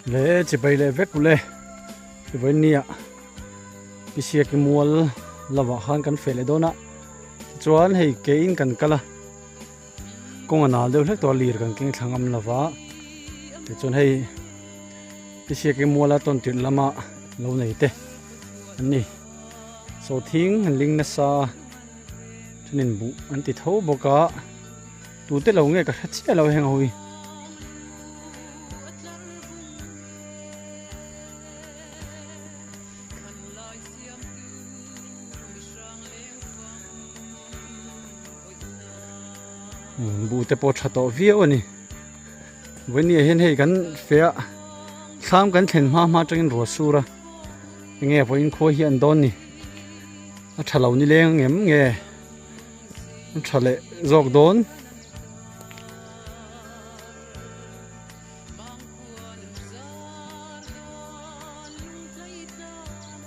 le chỉ bay le vét le chỉ bay nia bị xe cái mua là vợ han cần phải le đó nè chuan hay cái in cần cả là công anh nào đều hếtตัวlìr cần kinh thằng âm là vợ thì chuan hay bị xe cái mua là tuần tiền lama lâu này thế anh nè số thiên hành linh nasa cho nên bu anh thì thấu bao cả tụi tết lâu nghe cả hết chiếc lâu hàng hồi bu te po chặt tàu viêu anh với nhiều hiện hay gắn phía tham gắn thèn ma trong rùa su ra nghe với khối hiện đón nè chặt lâu như lên nghe chặt lệ dọc đón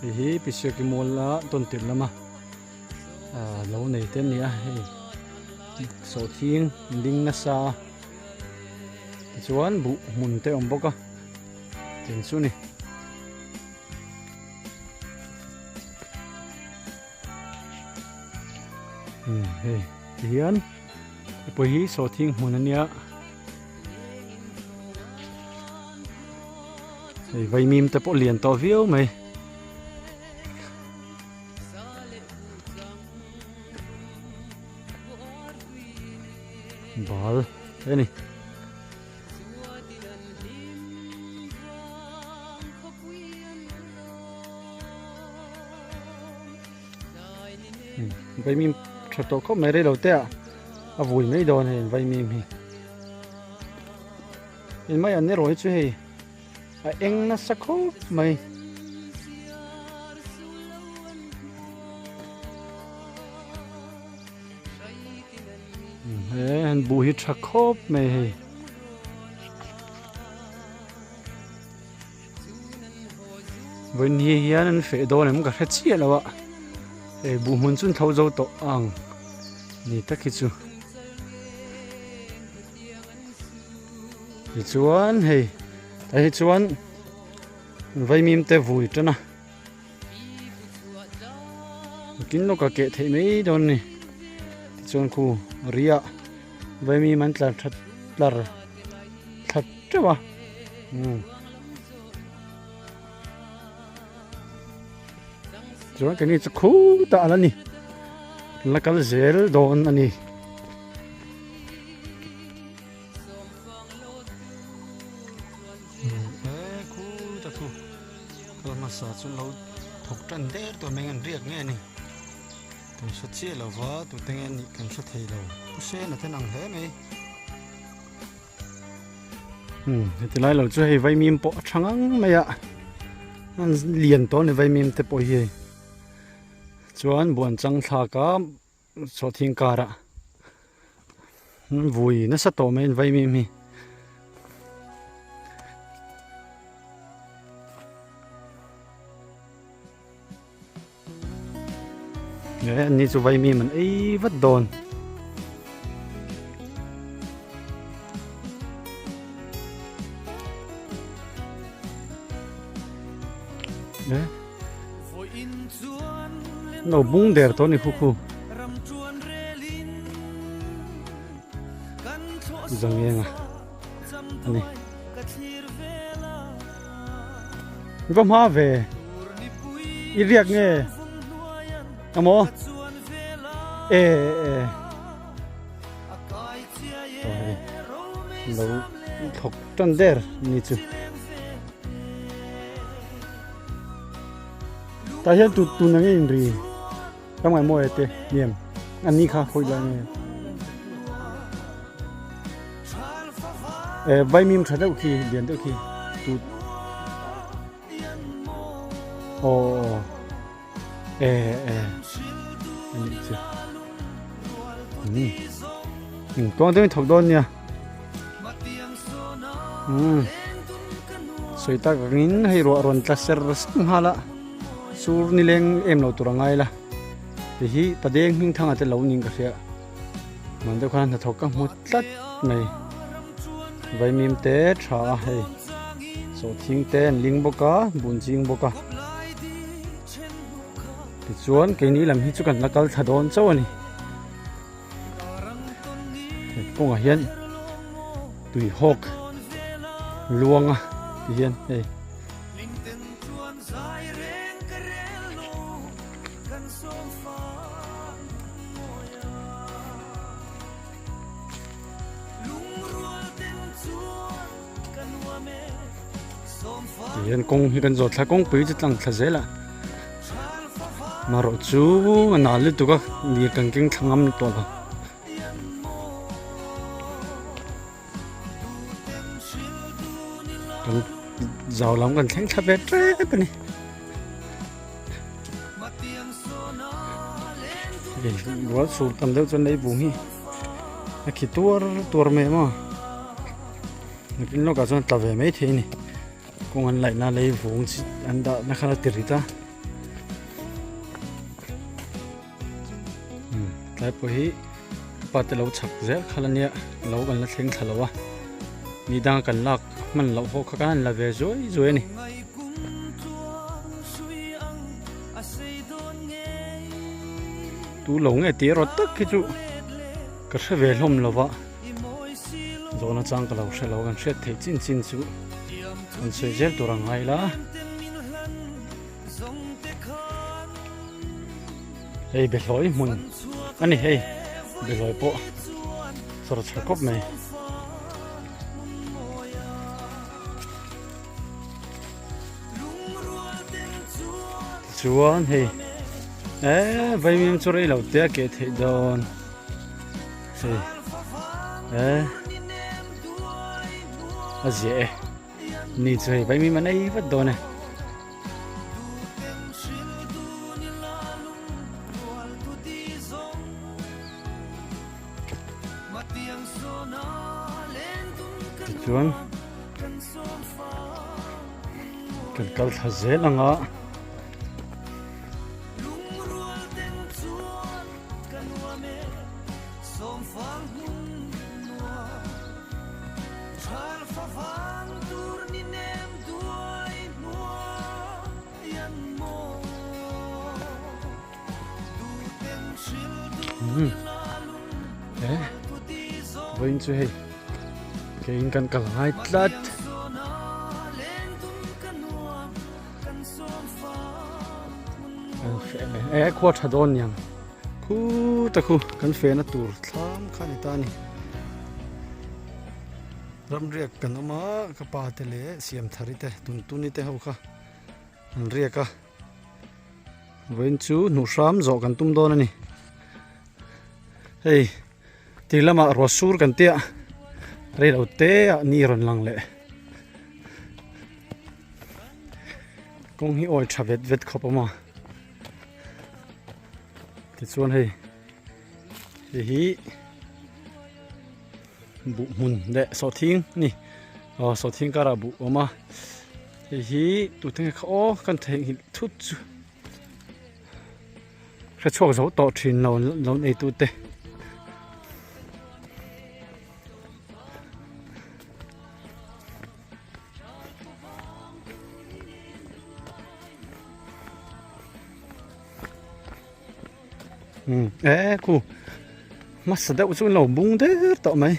thì bị sửa cái môn là tuần tiền lắm mà lâu này tên này số thiên linh nasa chuan bu mun te om boka tin su ni hey hian poi hi số thiên mun ania hey vai mim te po liền to viu mày bal thế này vậy mình chặt tổ có mấy đây đầu tiên à vùi mấy đồ này vậy mình mấy anh ấy rồi chứ gì anh nó sắc khó mày anh bùi chặt khó mày với nhiều anh phải đồ này muốn cả hết chia rồi ạ bù muốn chun thâu dâu tổ ăn nè tất cả chú thì chuan hey tại chuan vay mìm te vui cho na kín nó cả kệ thấy mấy đòn này chuan khu ria vay mìm ăn thật chứ ba chuan cái này chú ta là nè là cái dễ đòn anh nè ta thu cái mà sợ chú lâu thục trần đét tụi mình ăn riêng nghe nè tụi xuất chia là vợ tụi tiếng anh cần xuất thầy là có xe là thế nào thế mày thì lại là chú hay vay mìm bỏ trắng mày ạ anh liền to này vay mìm te bỏ gì chuan buồn trăng thà cá số thiên cả ra vui nó sát tổ men vay mi đấy anh đi cho vay mi mình ấy vất đòn đấy nó bung đẹp to này khu dòng nghe à này vamos ha về ít việc nghe amo lâu thọc tròn đẹp như chứ ta hiện tụt năng in ri trong ngày mua thế niệm anh đi khá khôi là nghe vay mìm thật đâu khi biển đâu khi tụt anh chưa con tôi thọc đôn nha soi ta gin hay ruộng ta ser sang hala sur ni leng em lo turangai la thì hi padeng hing thang ate lo ning ka sia man de khan thok ka mut tat nei vai mim te tha hay so thing ten ling boka bun jing boka ti chuan ke ni lam hi chu kan lakal thadon chaw ani kong a hian tui hawk luanga ti hian ei hiện công hiện giờ thay công bây giờ tăng thay dễ là mà rồi chú nào lấy tụi các nhiều càng kinh thăng âm to rồi còn giàu lắm còn thắng tháp vét đấy bên này để gói sụt tầm đâu cho lấy vùng hi khi tua mềm mà cái nó cả cho tàu về mấy thế này công an lại na lấy vùng anh đã na khá là tuyệt ta lại bởi bắt đầu lâu chặt dễ khá là nhẹ lâu gần là thèn thà lâu à đi đang cần lạc mình lâu ho khá là về rồi này tu lâu nghe tiếng rồi tất cái chú cái sẽ về hôm lâu vậy rồi nó chẳng có lâu sẽ lâu gần sẽ thấy chín chú anh sẽ dễ tổ rằng hay là hey bị lỗi mình anh này hey bị lỗi bộ sau đó chặt cốc này chuan hey vậy mình cho đây lâu tiếc cái thế đòn hey dễ nị chơi vậy mình ấy vất đồ này chuan cần câu thật dễ là ngã đấy với anh chơi cái anh cần cả hai tát qua thà đón nhang khu ta khu cần phê na tour tham khani ta ni ram riak kan ma ka pa te le siam thari te tun ni te ho kha an riak ka với chú nụ sám rõ kan tum don ani hey ti lama ro sur kan tia re lo te ni ron lang le kong hi oi thavet vet khopama ti chuan hei hi bu mun de so thing ni so thing kara bu oma hi tu thing kho kan theng hi thut chu kha chok zo to thin lo nei tu te cô mắt sợ đau xuống lầu bung thế tao mày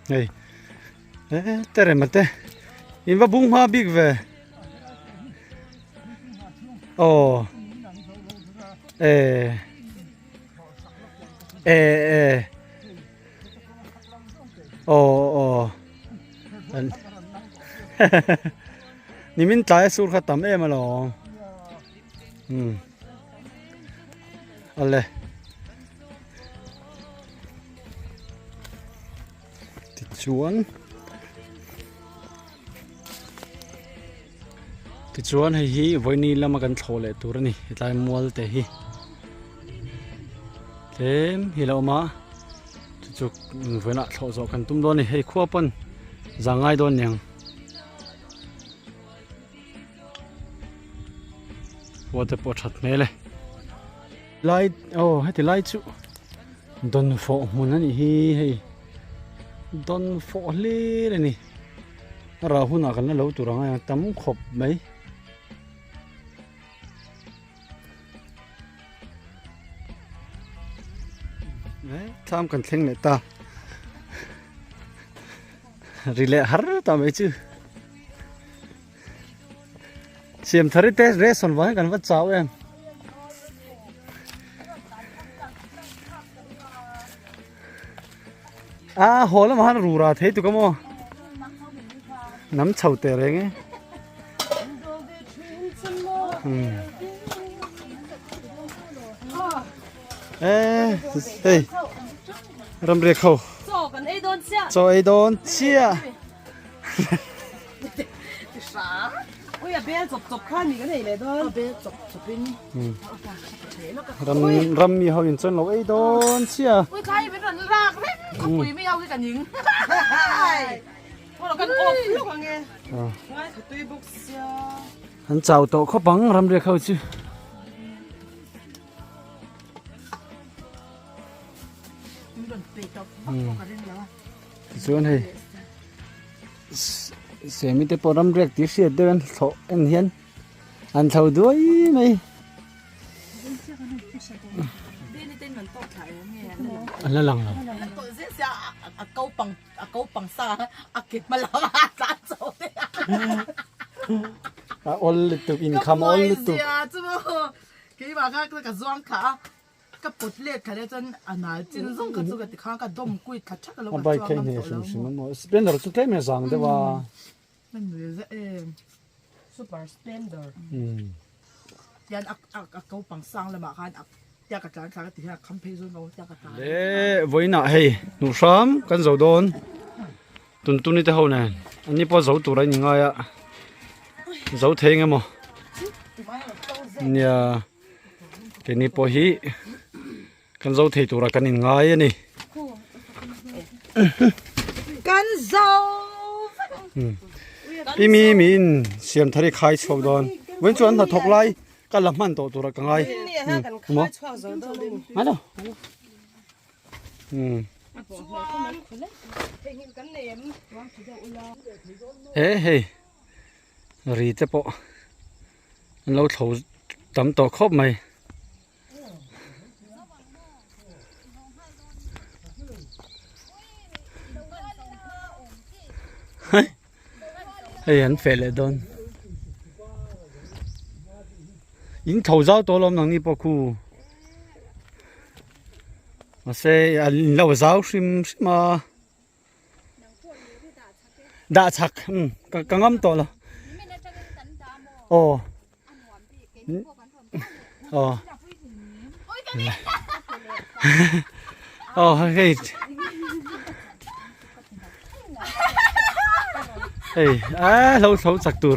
đây tê mà tê in vào bung hoa big về你们在苏克当咩嘛咯？好嘞。Ti chuan hei hi voini lama kan thlo le tur ni hetlai mual te hi tlem hi lo ma chu voina thlo zo kan tum don ni hei khuwa pon zangai don nyang water pot that mele ไล่โอ้ให้ที่ไล่จุดอนโฟมันนั่นนี่ให้ดอนโฟเลยนี่เราหุ่นอากันแล้วเราตัวเราไงตั้มขบไหมทำกันเท่งเลยตารีเลย์ฮาร์ตามไปจูเสียมทาริเตสเรสส่วนวันกันวัดเจ้าเองโหแล้วมันรูราเทตุกโมน้ำเฉาเตะอะไรเงี้ยเฮ้ยรำเรียกเขา做一顿吃我也别逐看你个你来都，别逐边。รำมีเขาอย่างจนเราไอ้โดนเชี่ย我睇边人拉咧，佢背咩有啲人影。我就跟我碌嘅，我係對木沙。หันเจ้าโตเขาบังรำเรียกเขาชื่อส่วนให้เสียมิตรปรำเรียกที่เสียเดินโถเอ็นเฮียนอันเท่าด้วยไหมอันละหลังเหรออลลิตุอินคัมอลลิตุ幾話佢個裝卡，個撥裂佢咧真啊嗱，真種佢做個啲卡個都唔貴，佢出個老我拜開呢是不是嘛？Spender 就睇咩上的哇？咩嚟啫？Super Spender。人九磅生啦嘛，看一個盞卡底下冚被咗我一個盞。喂嗱係，路上跟走多，ตุนนี่เท่านั้นอันนี้พอ走ตัวไรยังไงอะ走聽嘅嘛？เนี่ยทีนี้พอฮีกันเราเทตัวกันยังไงนี่กันเราพี่มีนเสียมทะเลคายชอบโดนเว้นชวนถ้าทกไล่กันละมันตัวกันไงมั้งมาดูเฮ้รีเตปะเราถูตำต่อครบไหมเฮ้ยเห็นเฟลเลยโดนยิงถูเจ้าตัวลมหนังนี่ปะคูมาเสียเราเจ้าชิมมาด่าชักกังงำตัวละโอ้อ๋ออ๋อเฮ้ยเราจักตัว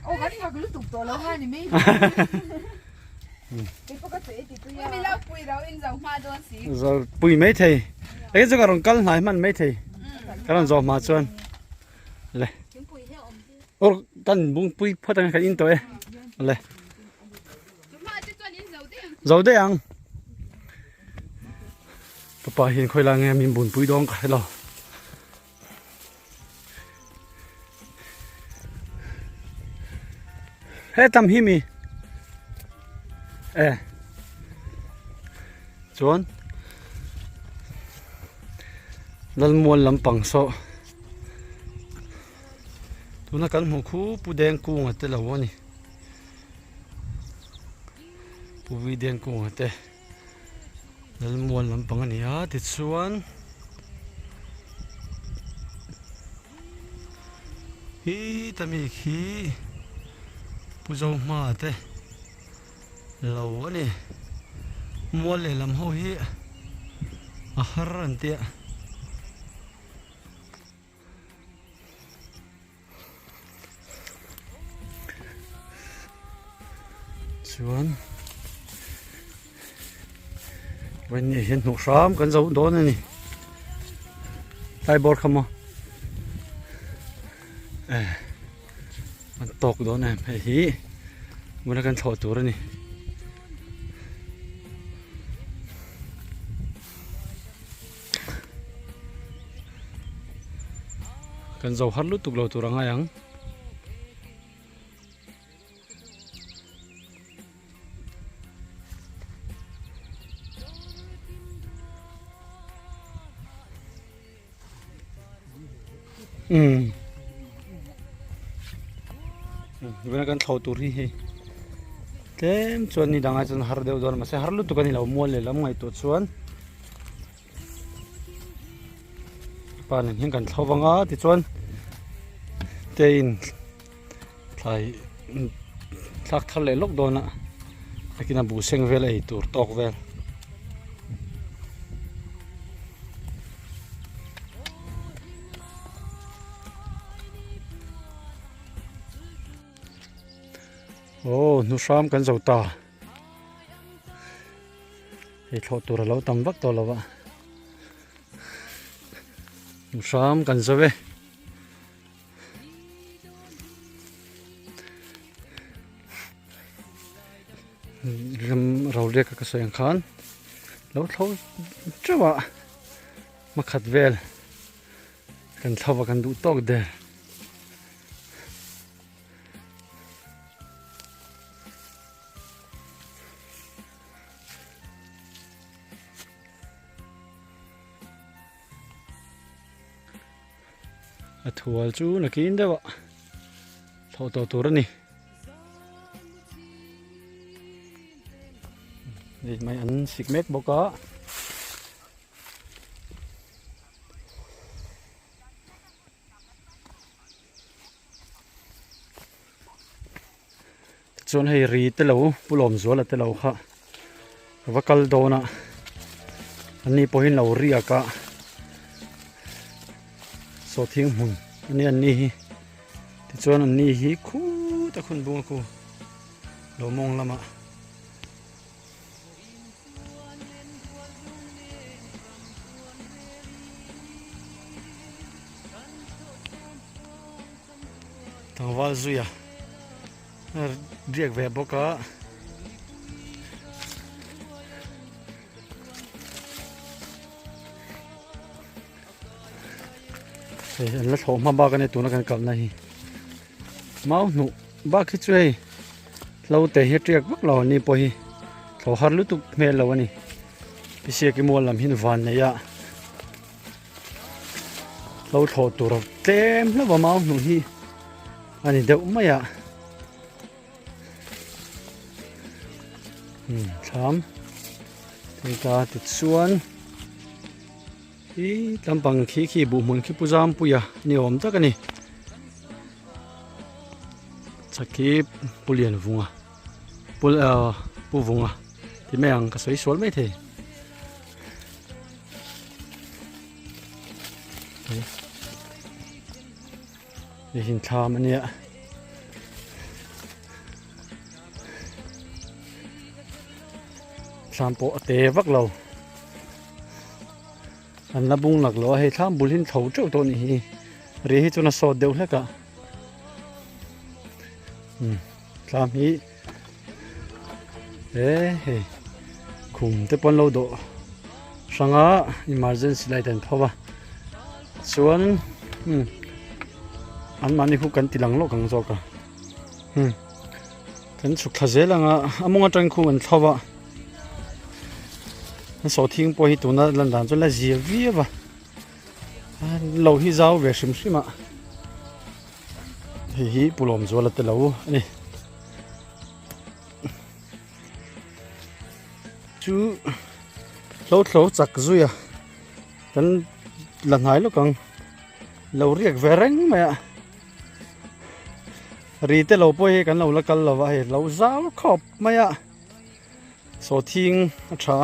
โอ้กันที่เขาก็รู้ตุกตัวแล้วให้นี่ไม่ไม่เล่าปุยเราอินจังมาโดนสีจะปุยไม่ทีไอ้เจ้าก็รงกันไหนมันไม่ทีก็ต้องจอมาชวนเลยโอ้กันบุ้งปุยพอตั้งแต่อินตัวเลยเราได้ยังป้าเห็นคอยลางไงมีบุญปุยดองกันหรอเฮ้ยทำหิมีชวนลัลมวนลำปังโซตัวนักการหัวคู่ปูแดงกุ้งเตละวันนี้ปูวีแดงกุ้งเตลัลมวนลำปังนี่ติดชวนฮีทำอีกฮีปูโจมาเตเราวันนี้มัวเลยลำหัวฮีอาหารอันเตียชวนวันนี้เห็นหนูสามกันจะโดนนี่ไต่บอลขโมมันตกโดนไอ้ฮีมันกันถอดตัวนี่ kan zo har lu tuk lo tu ranga yang Guna kan thau tur hi tlem chuan ni danga chuan har deuh dawn ma se har lu tu kan lo mual le lam ngai tu chuan pan hin kan thau wanga ti chuan tein thlai thak thal le lok dona akina bu seng vel ei tur tok vel ô nu sam kan zo ta hei thlo tur lo tam vak to lawa nu sam kan zo ve ram rau le ka so yang khan lo thlo chawa ma khat vel kan thlowa kan du tok de thual chu na kin dewa tho to tur niนี่ไม่อันสิกเมกบอกก็จนให้รีเตลาปุลอมสวนละเตลาค่ะว่ากัลโดนะอันนี้พอเห็นเราเรียกะโซทิ้งหุ่นอันนี้ที่จวนอันนี้ฮิคูตะคุณบุ้งคูเรามองละมาทางวัดซุยอะเรียกแบบบอกว่าเฮ้ยแล้วเขามาบ้ากันในตัวนักกันไหนมาหนูบ้าคิดช่วยเราแต่เฮ็ดเรียกพวกเรานี่พอฮีเขาหาลุตุเมลเราวันนี้พิเศษกิมวลลำหินวันเนี่ยเราโถตัวเราเต็มแล้วว่ามาหนูฮีอันนี้เดี๋ยวไม่อะสามตีกาติดส่วนที่ลำปังขี้บุหมุนขี้ปูจามปุยะนี่อมจักกันนี่สักขี้ปูเลียนวุงอ่ะปูวุงอ่ะที่แม่งก็สวยๆไม่เท่นี่หินชามอันเนี้ยชามโปะเตะวักเราอันนับบุงหลักล้อให้ชามบุลินเถาเจ้าตัวนี้เรียกจนสอดเดียวแล้วก็ชามนี้คุมเตปนเราโดสังอาemergency ไลท์เพราะว่าส่วนอันมันนี่คู่กันติลังโลกังโจกะกันสุขเจริญอ่ะอมงจังคู่มันเท่าว่าสอทิ้งไปตัวนั้นลันดานจนละเจียวีบะเราที่เจ้าเวชิมชิมะที่ปุลอมจวนละเตลานี่จูเราจักจุยอ่ะกันหลังหายลูกกังเราเรียกเวรังไหมอ่ะรีเตเราไปกันเราละกันเราว่าเราเจ้าขอบไหมอ่ะสอทิ้งชา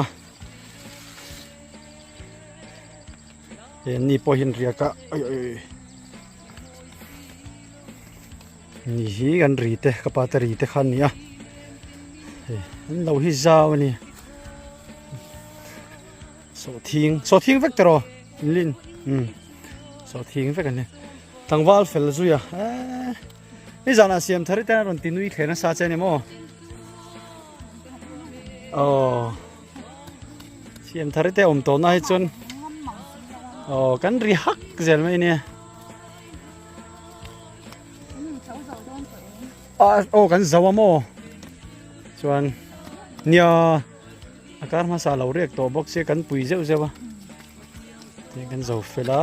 นี่พอเห็นเรียกะนี่กันรีเตกับปาตรีเตขันนี่อ่ะเราฮิจาวนี่สอทิ้งเวกเตอร์ลินสอทิ้งเวกันเนี่ยตั้งวอลเฟลซุยอ่ะนี่จานาเสียมทาริตานรอนตินุยเขนซาเจนี่มั้งเสียมทาริตอมโตน่าให้จนกันรีฮักเจลไหมเนี่ย โอ้กันสาวโมส่วนเนี่ยอาการมาสาเราเรียกตัวบ็อกเสียกันปุ๋ยเจ้าใช่ปะเรียกกันสาวเฟล่า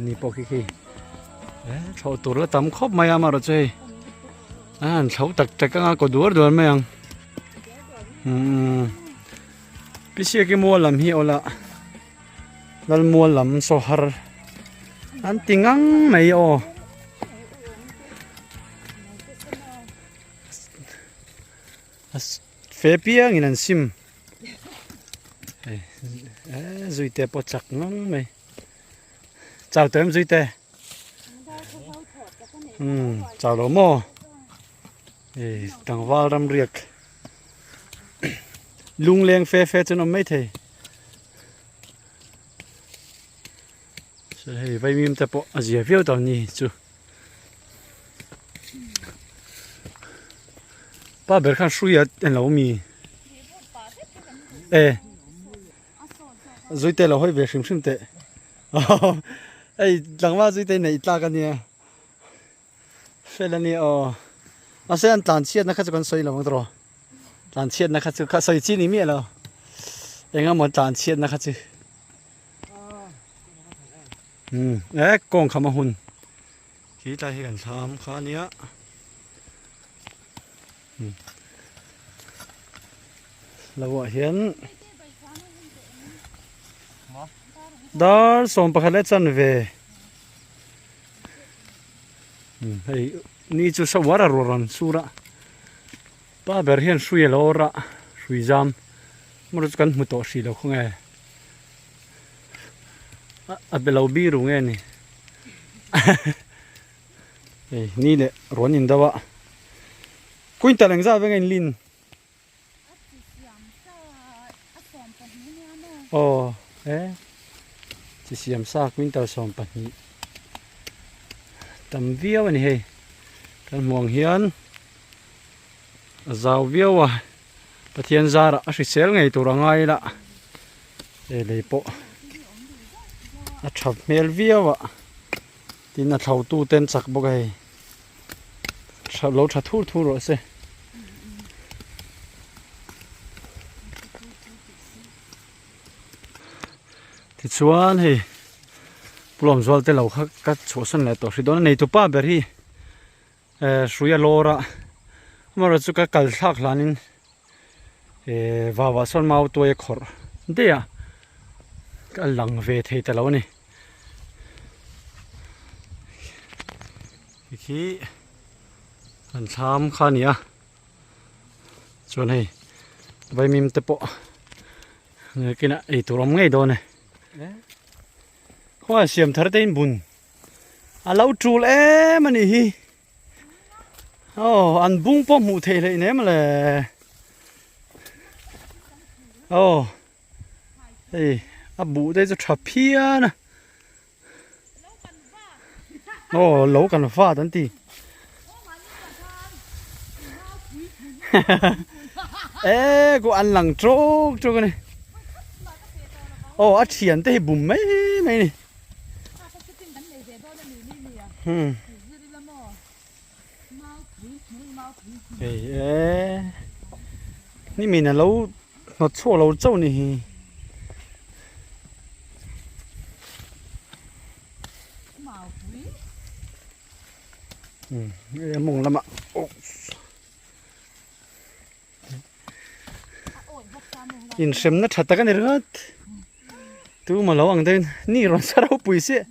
นี่ปอกขี้ชาวตัวละตำครบไม่อามาหรอเจ้ชาวตักตักก็กดดัวด่วนไหมยังพิเศษกี่มัวลำฮีโอละแล้วมัวลำโซฮาร์อันติงังไม่โอเฟเปียงินันซิมจุยเตะปอจักงังไหมเจ้าเติมจุยเตะเจ้าโลโมต่างว่ารำเรียกลุงเลี้ยงเฟจนไม่เทใช่ไปมีมแต่ปออาเจียเฟียวตอนนี้จูป้าเบิร์ข้างช่วยอันเรามีจุยเตะเราให้เวชิมเตะหลังว่าจุยเตะไหนตากันเนี่ยเฟลนี่อาเซียนตานเชียดนะครับจะกันสวยเราบ้างตัวตานเชียดนะครับจะสวยจีนี่มีอะไรยังงั้นหมดตานเชียดนะครับจีกองขมาหุ่นขี้ตาให้กันทำข้านี้เราเห็นดาร์ส่งไปขัดเล็ดจันเวนี่จะสวรรค์รันสุระป้าเบอร์เห็นช่วยเราละช่วยจำมันจะกันมุตโตสีเราคงไงเบลาบีรุ่งไงนี่นี่แหละร้อนอินดาวะคุยตะลังซาเป็นไงลินโอ้จะเสียมซาคุยตะสอมปันนี้ตำเวียวนี่เฮกันมองเห็นจ้าเวียวปะเทียนจาระสิเซลไงตัวง่ายละเลยปะชับเมลเวียวที่น่าเท่าตู้เต้นสักบ่ไงชับเราชัดทูรสิที่ชวนเฮปลอมจวลเตเราคัดโชว์สันเลยตัวสิโดนในตัวป้าเบอร์ฮีสุยาโลระมาเราจะกัลทักลานินว่าส่วนมาเอาตัวเอกขอร์เดียกัลลังเวทแต่เราเนี่ยขี้อันทำข้านี้ชวนให้ไปมิมเตปะเนี่ยกินไอตัวรำไงโดนเนี่ยว่าเสียมทาร์เตนบุญเราจูเล่มันนี่อันบุ้งป้อมหูเทเลยเนี่ยมันเลยบุได้จะชับเพี้ยนะเหลากันฟ้าทันทีกูอันหลังโจกกันนี่อัดเสียนเตะบุ๋มไม่นี่นี่มีนะเราชั่วเราเจ้านี่มองละมะอินเซมนัดชัดตะกันนี่รัดตัวมาแล้วอังเดินนี่ร้อนสารปุ๋ยเสีย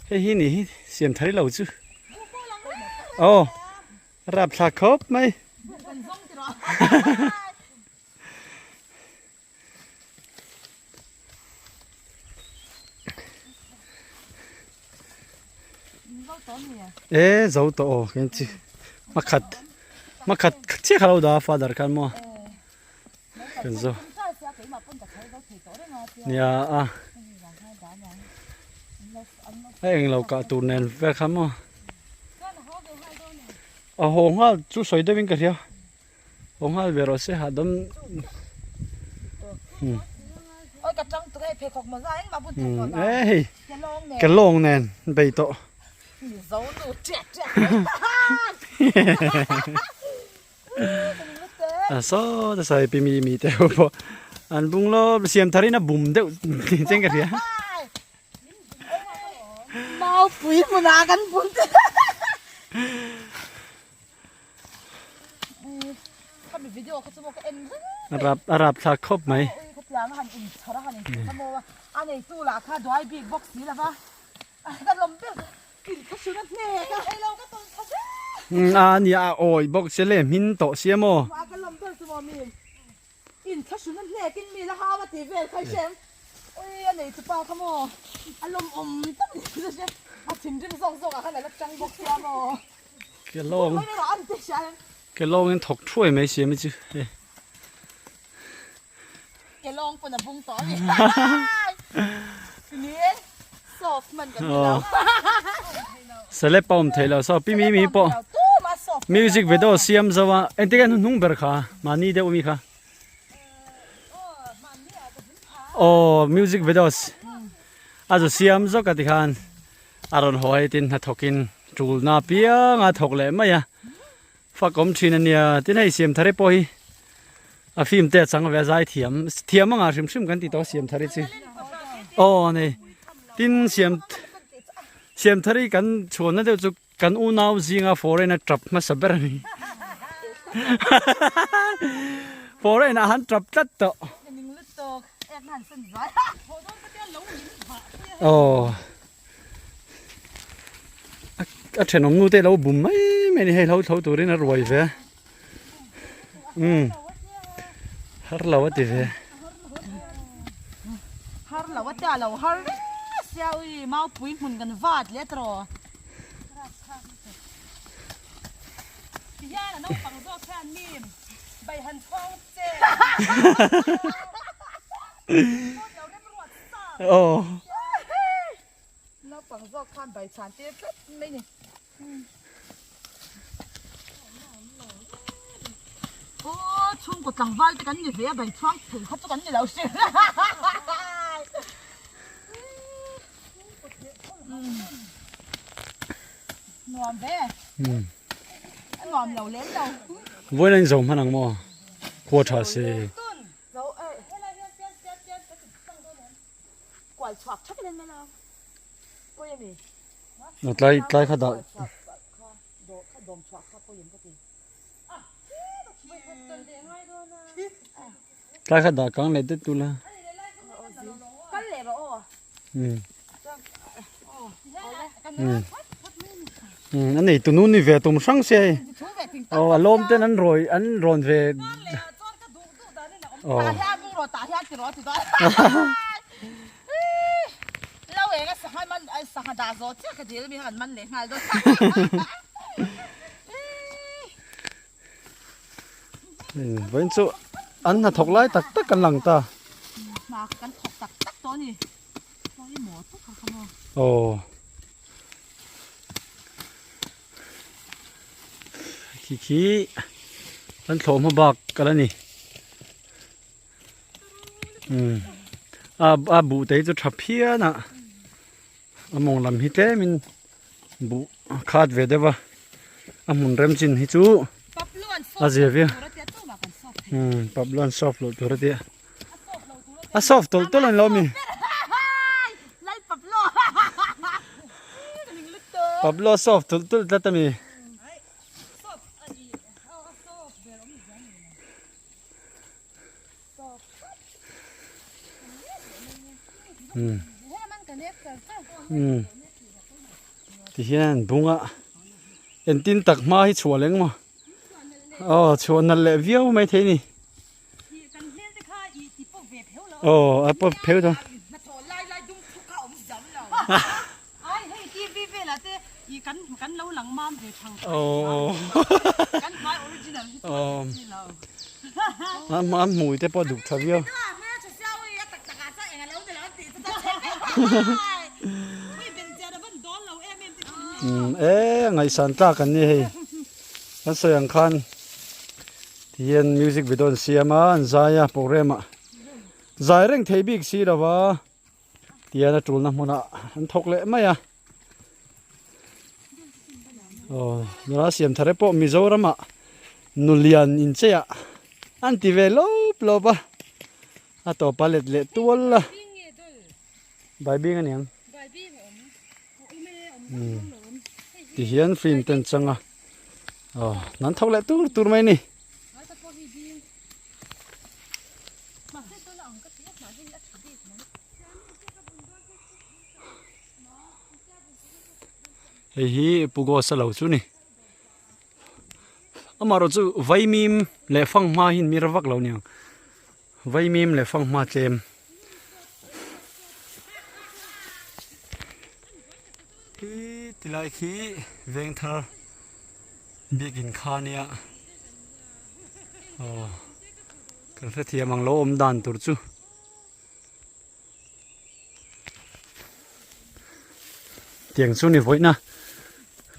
เฮ้ยนี่เสียมทะเลเราจูรับสักครบไหมเจ้าโตเห็นจีมาขัดเชี่ยเขาดาฟ้าดาร์กันมั้งเป็นโซเนี่ยเรากะตูนเนลเวลคัมมั้งหงส์จู่สวยด้วยวิ่งกันเดียวหงส์เวลาเสียหาดม กระจังตัวให้เพคอกมาได้มาบุญ อื ถึง ม ก่อน เอ้ย จะลองเนี่ย แกลงแน่นไปโตะ โซ่หนูเจ็ดเจ็ด ซอจะใส่ไปมีแต่พออันบุงโลเสียมทารินะบุ่มเด้อเจ๊งกันเสีย เมาปุ๋ยมันอากันบุญเขามีวิดีโอเขาจะบอกเอ็น อารับทาครบไหม เขาพยายามหันอินชาร์หันอินเขาบอกว่าอันนี้ตู้ละค่ะด้วยบิ๊กบ็อกซ์นี่แหละปะก็ลมเปรี้ยวกินข้าวชุนนั่นเองไอ้เราก็ต้องทำ อันนี้โอ้ยบอกเสียเลยมินโตเสียโม ว่าก็ลมเปรี้ยวสมอมีอินข้าวชุนนั่นเองกินมีแล้วฮาวาตีเวลใครเชมโอ้ยอันนี้จะปาขโมอารมณ์อมตั้งนี่จะอาทิมจิ้มส่งอ่ะขนาดแล้วจังบ็อกซ์ยาโม แกลง ไม่ได้หรออันเดียว แกลงยังถกช่วยไหมเสียไม่จื้อ แกลองปุ่นบุ้งต่อนี่นี่ซอฟมันกันนี่แล้ว สเลปอมเทลซอปีมีปอมิวสิกวิดีโอเสียมซะว่าเอ็นติกันนุ่งเบอร์ค่ะมานี่เดี๋ยวมีค่ะโอ้มิวสิกวิดีโออาจจะเสียมซะกันที่คันอารอนหอยตินหัดถกินจูลนาเปียงหัดถกเลยไหมอะฟักกลมชินเนี่ยที่ไหนเสียมทะเลปอยอาฟิล์มเตะสังเวชายเทียมมั้งอ่ะชิมกันที่โตเสียมทะเลสิโอ้นี่ตินเสียมทะเลกันชวนนั่นเดี๋ยวจะกันอูนาวซิงอ่ะฟอร์เรนทรัพมาสับเบอร์นี่ฟอร์เรนหันทรัพจัดโตโอ้อาเชนอมนูเตเราบุ๋มไม่ได้ให้เราตัวนี้น่ารวยเว้ยฮาร์ลาวติเว้ย ฮาร์ลาวติเราฮาร์เสียวมาปุ๋ยมันกันวาดเลี้ยตรอย่าน้องฟังด้วยแค่นี้ใบหันทองเจ๊โอ้น้องฟังด้วยข้ามใบชานเจ๊ไม่เนี่ยโอ้ช่วงกดจังหวะจะกันอยู่เสียใบช่วงถือเขาจะกันอยู่แล้วสินวมเบ้นวมเหลวเล่นเรา วันนั้นส่งพนังมอขวดชาเซ่เรากวาดฉวักชักเล่นไหมเราก็ยังมีเราไล่ขดาดมฉวักก็ยังก็ดีไล่ขดากังเลยติดตุละกันเลยบ่อันนี้ตัวนู้นนี่เวตุ่มช่างเซ่โอ้อารมณ์เต้นอันรอยอันร้อนเวโอ้ตาที่บุ้งรอตาที่จิ๋วจิ๋วเราเองก็สังมันสังดาโซเจ้าก็เดี๋ยวมีหันมันเลยหายด้วยวันศุกร์อันน่ะถกไล่ตักกันหลังตามากันถกตักตัวนี่ตัวนี้หมอทุกคนขโมยโอ้ขี้มันโถมมาบอกกันแล้วนี่บุเตยจะทับเพี้ยนะมองลำฮิเตมินบุขาดเวดวะมุนเริ่มจินฮิจูอาเจียเวียปับล้วนซอฟต์โหลดตัวเดียซอฟต์ตัวนั้นเรามีปับล้วนซอฟต์ตัวนั้นมีที่นั่นบุ้งอ่ะเอ็นตินตักมาให้ชัวเล้งมั้งอ๋อชัวนั่นแหละเวียวไม่เท่นี่โอ้อ่ะปุ๊บเพลตัวโอ้โอ้มาหมูแต่พอดุทับเวียวไงสันตากันนี่นั่นเสียงคันที่เห็นมิวสิกวิดีโอเสียมาอันใจโปรแกรม giải rèn thấy big xí đâu vợ tiền là trốn nằm mona anh thọc lệ mấy à nó xem thare po Mizoram à nulian in che à anh ti về lâu ba à tổ palet lệ tuol la bài biếng anh em thì hiện phim tên chăng à nắn thọc lệ tu mấy nè hi pugo sa lo chu ni amaro chu vaimim le phang ma hin mirawak lo niang vaimim le phang ma chem hi tilai khi veng thar bigin khania kan the thiam ang lo om dan tur chu tiếng chu ni voi na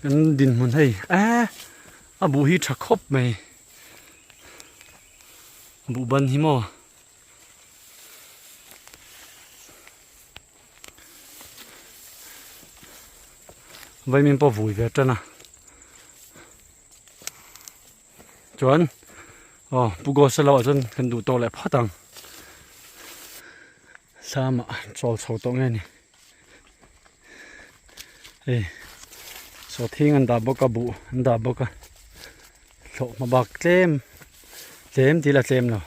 kan din mun hei abu hi tha khop mai bu ban hi mo vai min po vui ve tana chuan pu go sa lo chon kan du to le phatang sama chol chho to nge ni so thing an da boka bu an da boka lo ma bak tlem ti la tlem lo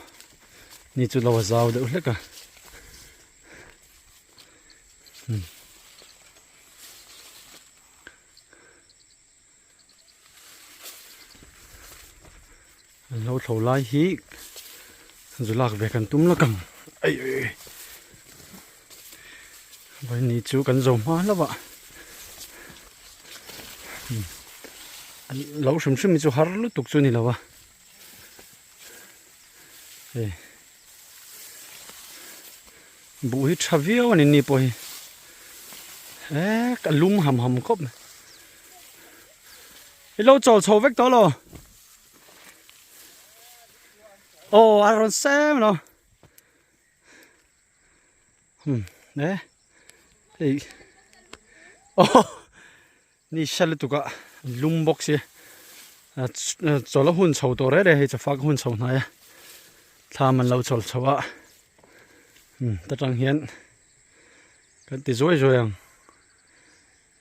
ni chu lo zau de uleka lo thlo lai hi zulak ve kan tum la kam ai vai ni chu kan zo ma la ba lâu sum sum chu har lu tuk chu ni lawa bu hi thavio ni ni po hi ka lum ham khop lâu chol chho vek to lo aron sam lo ne ni shal tu ka lum box ye chola hun chho to re he cha fak hun chho na ya thaman lo chol chawa ta tang hian kan ti zoi yang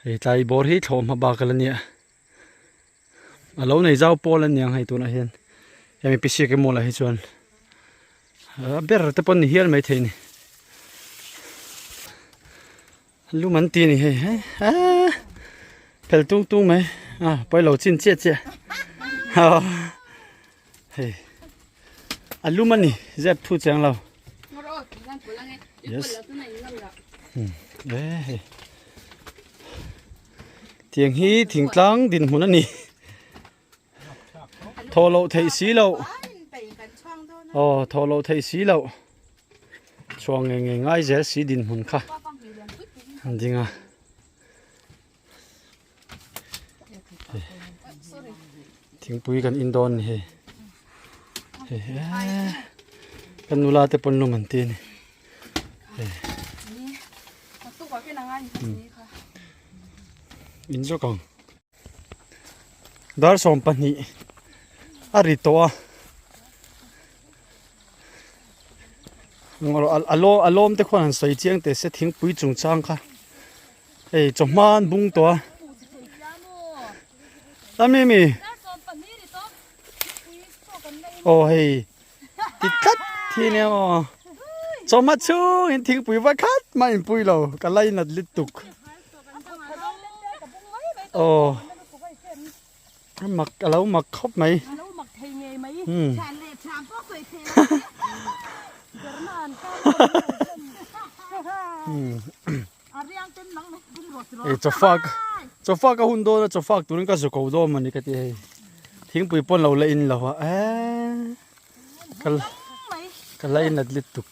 he tai bor hi thom ma ba kala ni alo nei zau pol an yang hai tu na hian yami pisi ke mola hi chuan ber te pon ni hian mai theini luman ti ni he pel tung mai poi lo chin che hey aluman ni zep thu chang lo yes tiếng hi thỉnh tlang din hun ani tholo thei si lo tholo thei si lo chuang nge ngai je si din hun kha andinga tiếng pui kan indon he kan nula te pon luman ti ni in zo kang dar som pani ari to ngor alom te khon sai chiang te se thing pui chung chang kha chomman bung to mi hey ti kat thi ne choma chu in thing pui va khat ma in pui lo ka lai nat lit tuk mặc alo mặc khóc mày cho phác cái hun đô cho phác tụi nó cái cầu đô mà đi cái gì tiếng bùi pon lâu lại in lâu cái lại nát lít tục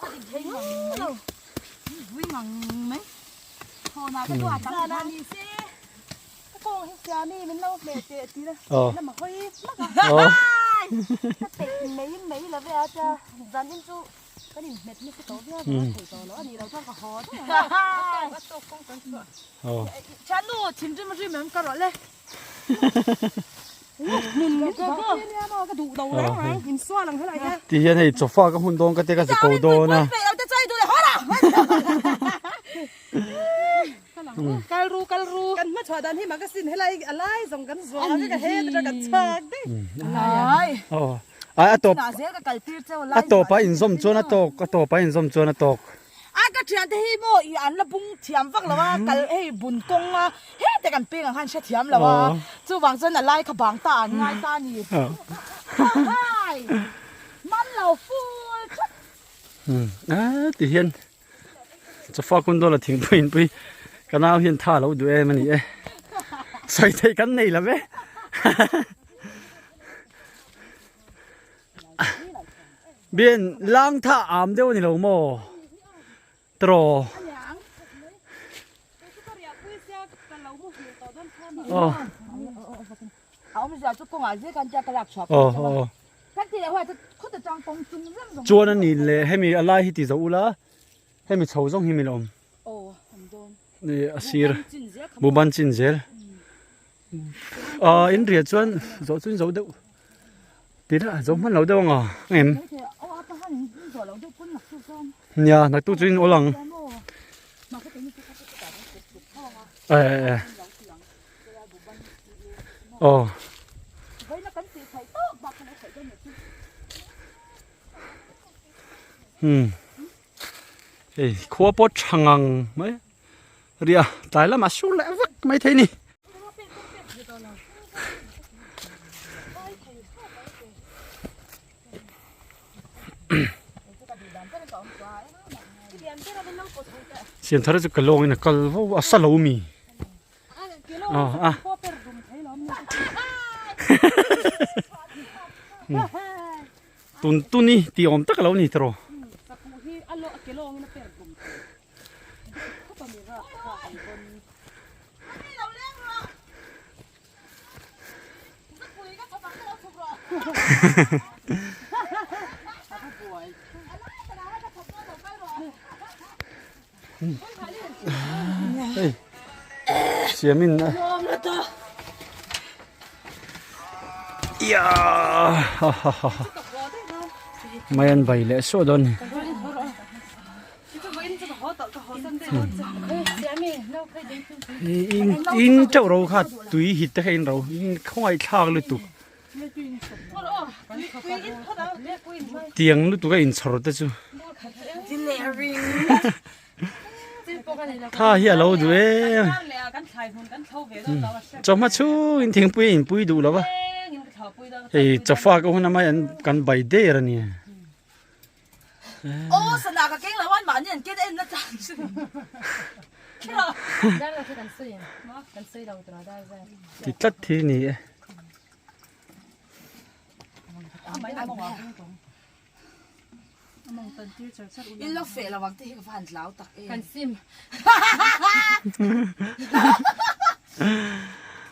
ก็นี่เม็ดไม่ใช่โตเบี้ยถือโตแล้วอันนี้เราต้องกระหอด้วยก็ตกกงกันก่อน โอ้ ฉันนู่นชิมจิ้มมาจิ้มมันกระโดดเลย มุนก็เนี่ยเนาะกระดูกโตแล้วไงหินซ้อนหลังเท่าไหร่เนี่ย ที่เห็นให้จบฟ้าก็หุ่นโดนก็เตะก็จะโกโดนะ เอาจะใจดูเลยฮะล่ะกันรู้กันมาชอดันที่มันก็สิ้นให้ไรอะไรส่งกันสวนก็เฮ็ดจะกันชากดิอะไร โอ้อะตัว น่าเสียก็ไก่ตีเจ้าไร อะตัวไปอินส้มจวนอะตกอะตัวไปอินส้มจวนอะตก ก็เทียนที่โมอีอันละบุ้งเทียมฟังแล้วว่ากันเฮ้บุญกงอ่ะเฮ้แต่กันเปียงหันเทียมแล้วว่าจู่บางเส้นอะไรขบางตาง่ายตานี่มันเหล่าฟูที่เห็นจะฟ้าคุณโดนละทิ้งไปไปกันเอาเห็นท่าเราดูเอ้มันนี่ใส่ใจกันนี่ละเว้เบียนล้างท่าอามเดียวนี่เราโมตรอเอาไม่ใช่จุกงอ่ะที่กันจะกระลักชอบทักทีแล้วว่าจะเขาจะจองกงจุงเรื่อง จวนนี่เลยให้มีอะไรที่ติดจะอุละให้มีชาวจงให้มีลม โอ้ผมโดน นี่อาศิรบุบันจินเจลอินเดียจวนจวนจวนเดียวติดละจวนมันเราเดียวงอ่ะเอ็มเนี่ยนักตู้จินโอลังโอ้เฮ้ยขัวปดช่างไหมเรียตายแล้วมาสู้แล้ววักไม่เท่นี่เสียงทะเลจะกระโลงนี่กระโลว่าสโลมีตุนนี่ตีอมตะกะโลนี่ตรอเสียมินนะยาไม่อันใบเละโซดอนอินเจ้าเราค่ะตุยหิตตะเห็นเราอินเข้าไอ้ทางเลยตุเตียงนู่นตุก็อินสระแต่จู่ถ้าเฮียเราด้วยจะมาชูอินทิ้งปุยอินปุยดูแล้ววะเฮ้ยจะฝากเอาหน้ามาอันกันใบเดร์เนี่ยโอ้สนากระเก่งแล้ววันหมาเนี่ยเกตเอ็นนะจ๊ะได้เราที่กันซื้อกันซื้อเราตัวได้ได้ติดตัดทีนี่อินล็อกเฟลระวังที่กับพันแล้วตักเองกันซิม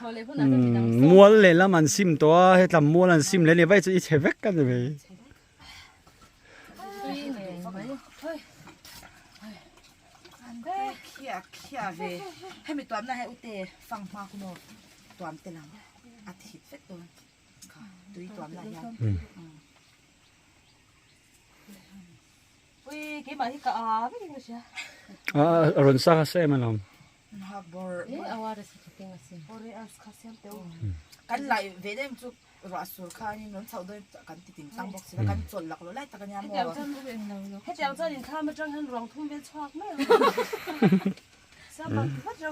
มัวเลยแล้วมันซิมตัวให้ทำมัวแล้วซิมเลยเนี่ยไว้จะอีเทเวกกันเลยขี้เวให้มีตัวนั้นให้อุเตฟังมาคุณโอตัวมันเต็มอาทิตย์เฟตตัวค่ะตุยตัวนั้นยังกี่บาทที่กะไม่ได้ใช่อรุณสาเซ่มันลำฮับบอร์เอาว่าจะสิเก่งสิบอร์อัสคาเซียมเตลกันไหลเวเดมจุกรัสสุลคานี่นนเสาด้วยกันติดตั้งบ็อกซ์แล้วกันจนหลักเราไล่ตะกันยามให้เจ้าเจ้าดินข้ามาจังหันรองทุ่งเวชชอกไม่หรอสบายพระเจ้า